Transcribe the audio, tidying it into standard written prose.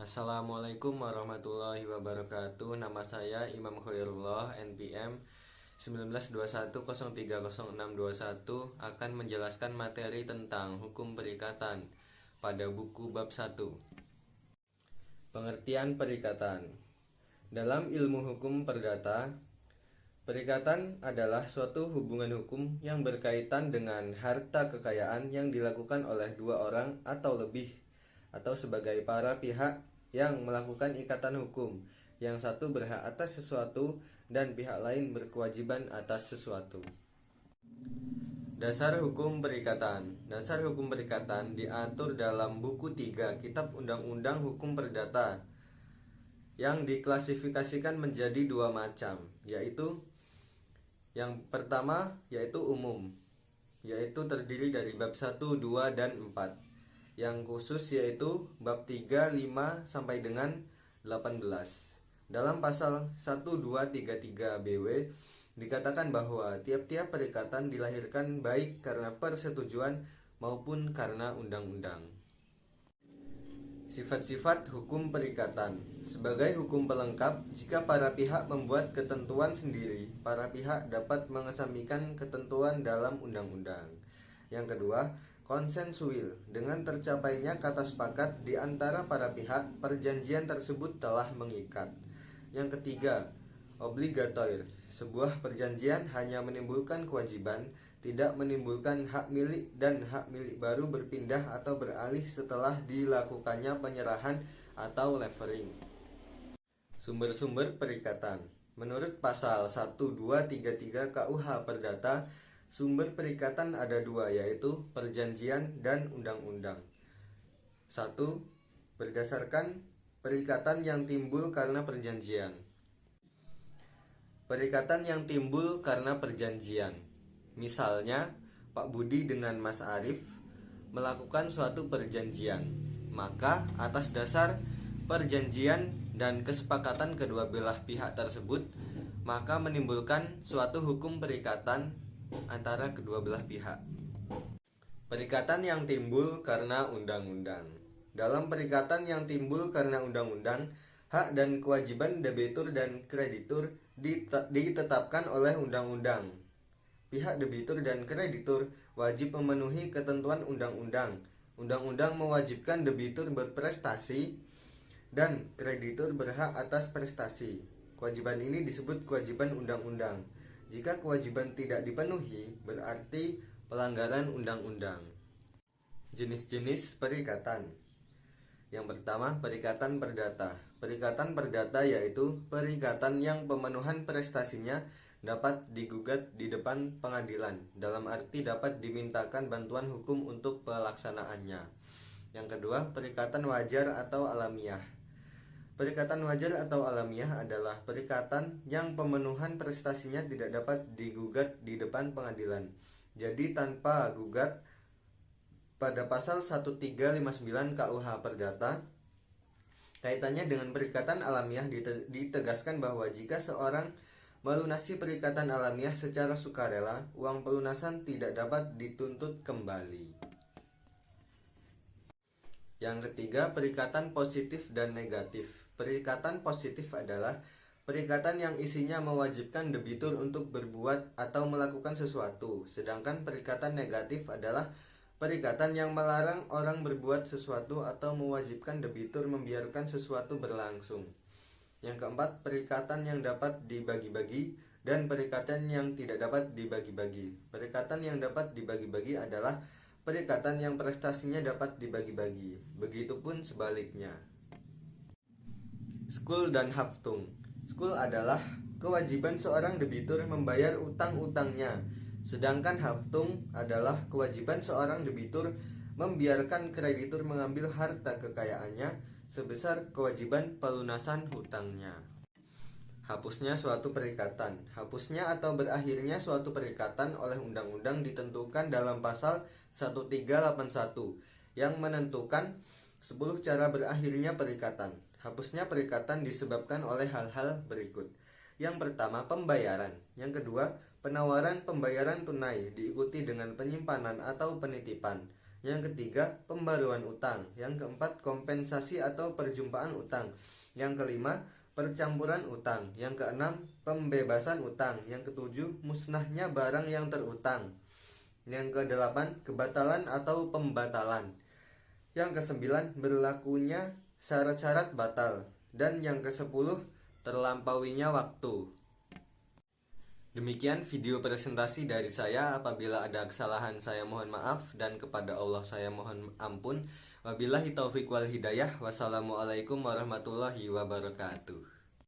Assalamualaikum warahmatullahi wabarakatuh. Nama saya Imam Khairullah, NPM 1921030621, akan menjelaskan materi tentang hukum perikatan pada buku bab 1. Pengertian perikatan. Dalam ilmu hukum perdata, perikatan adalah suatu hubungan hukum yang berkaitan dengan harta kekayaan yang dilakukan oleh dua orang atau lebih, atau sebagai para pihak yang melakukan ikatan hukum. Yang satu berhak atas sesuatu dan pihak lain berkewajiban atas sesuatu. Dasar hukum perikatan. Dasar hukum perikatan diatur dalam buku 3 Kitab Undang-Undang Hukum Perdata, yang diklasifikasikan menjadi dua macam, yaitu yang pertama yaitu umum, yaitu terdiri dari bab 1, 2, dan 4. Yang khusus yaitu bab 3, 5 sampai dengan 18. Dalam pasal 1233 BW dikatakan bahwa tiap-tiap perikatan dilahirkan baik karena persetujuan maupun karena undang-undang. Sifat-sifat hukum perikatan. Sebagai hukum pelengkap, jika para pihak membuat ketentuan sendiri, para pihak dapat mengesampingkan ketentuan dalam undang-undang. Yang kedua, konsensuil. Dengan tercapainya kata sepakat di antara para pihak, perjanjian tersebut telah mengikat. Yang ketiga, obligator. Sebuah perjanjian hanya menimbulkan kewajiban, tidak menimbulkan hak milik, dan hak milik baru berpindah atau beralih setelah dilakukannya penyerahan atau levering. Sumber-sumber perikatan. Menurut pasal 1233 KUH Perdata, sumber perikatan ada dua, yaitu perjanjian dan undang-undang. 1. Berdasarkan perikatan yang timbul karena perjanjian. Perikatan yang timbul karena perjanjian. Misalnya, Pak Budi dengan Mas Arif melakukan suatu perjanjian. Maka atas dasar perjanjian dan kesepakatan kedua belah pihak tersebut, maka menimbulkan suatu hukum perikatan antara kedua belah pihak. Perikatan yang timbul karena undang-undang. Dalam perikatan yang timbul karena undang-undang, hak dan kewajiban debitur dan kreditur ditetapkan oleh undang-undang. Pihak debitur dan kreditur wajib memenuhi ketentuan undang-undang. Undang-undang mewajibkan debitur berprestasi dan kreditur berhak atas prestasi. Kewajiban ini disebut kewajiban undang-undang. Jika kewajiban tidak dipenuhi, berarti pelanggaran undang-undang. Jenis-jenis perikatan. Yang pertama, perikatan perdata. Perikatan perdata yaitu perikatan yang pemenuhan prestasinya dapat digugat di depan pengadilan, dalam arti dapat dimintakan bantuan hukum untuk pelaksanaannya. Yang kedua, perikatan wajar atau alamiah. Perikatan wajar atau alamiah adalah perikatan yang pemenuhan prestasinya tidak dapat digugat di depan pengadilan, jadi tanpa gugat. Pada pasal 1359 KUH Perdata, kaitannya dengan perikatan alamiah ditegaskan bahwa jika seorang melunasi perikatan alamiah secara sukarela, uang pelunasan tidak dapat dituntut kembali. Yang ketiga, perikatan positif dan negatif. Perikatan positif adalah perikatan yang isinya mewajibkan debitur untuk berbuat atau melakukan sesuatu, sedangkan perikatan negatif adalah perikatan yang melarang orang berbuat sesuatu atau mewajibkan debitur membiarkan sesuatu berlangsung. Yang keempat, perikatan yang dapat dibagi-bagi dan perikatan yang tidak dapat dibagi-bagi. Perikatan yang dapat dibagi-bagi adalah perikatan yang prestasinya dapat dibagi-bagi. Begitupun sebaliknya. Skul dan haftung. Skul adalah kewajiban seorang debitur membayar utang-utangnya, sedangkan haftung adalah kewajiban seorang debitur membiarkan kreditur mengambil harta kekayaannya sebesar kewajiban pelunasan hutangnya. Hapusnya suatu perikatan. Hapusnya atau berakhirnya suatu perikatan oleh undang-undang ditentukan dalam pasal 1381 yang menentukan 10 cara berakhirnya perikatan. Hapusnya perikatan disebabkan oleh hal-hal berikut. Yang pertama, pembayaran. Yang kedua, penawaran pembayaran tunai diikuti dengan penyimpanan atau penitipan. Yang ketiga, pembaruan utang. Yang keempat, kompensasi atau perjumpaan utang. Yang kelima, percampuran utang. Yang keenam, pembebasan utang. Yang ketujuh, musnahnya barang yang terutang. Yang kedelapan, kebatalan atau pembatalan. Yang kesembilan, berlakunya syarat-syarat batal. Dan yang kesepuluh, terlampauinya waktu. Demikian video presentasi dari saya. Apabila ada kesalahan saya mohon maaf, dan kepada Allah saya mohon ampun. Wabillahi taufiq wal hidayah. Wassalamualaikum warahmatullahi wabarakatuh.